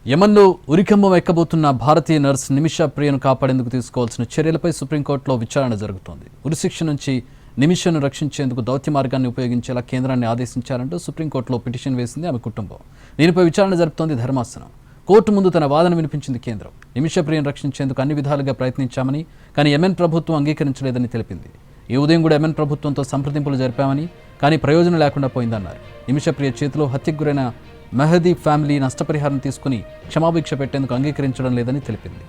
యమన్లో ఉరికంబం ఎక్కబోతున్న భారతీయ nurse Nimisha ప్రియను కాపాడేందుకు తీసుకోవాల్సిన చర్యలపై సుప్రీంకోర్టులో విచారణ జరుగుతోంది. ఉరిశిక్ష నుంచి నిమిషను రక్షించేందుకు దౌత్య మార్గాన్ని ఉపయోగించేలా కేంద్రాన్ని ఆదేశించారంటూ సుప్రీంకోర్టులో పిటిషన్ వేసింది ఆమె కుటుంబం. దీనిపై విచారణ జరుపుతోంది ధర్మాసనం. కోర్టు ముందు తన వాదన వినిపించింది కేంద్రం. నిమిషా ప్రియను రక్షించేందుకు అన్ని విధాలుగా ప్రయత్నించామని, కానీ యెమెన్ ప్రభుత్వం అంగీకరించలేదని తెలిపింది. ఈ ఉదయం కూడా యెమెన్ ప్రభుత్వంతో సంప్రదింపులు జరిపామని, కానీ ప్రయోజనం లేకుండా పోయిందన్నారు. నిమిషా ప్రియ చేతిలో హత్యకు గురైన మెహదీ ఫ్యామిలీ నష్టపరిహారం తీసుకుని క్షమాభిక్ష పెట్టేందుకు అంగీకరించడం లేదని తెలిపింది.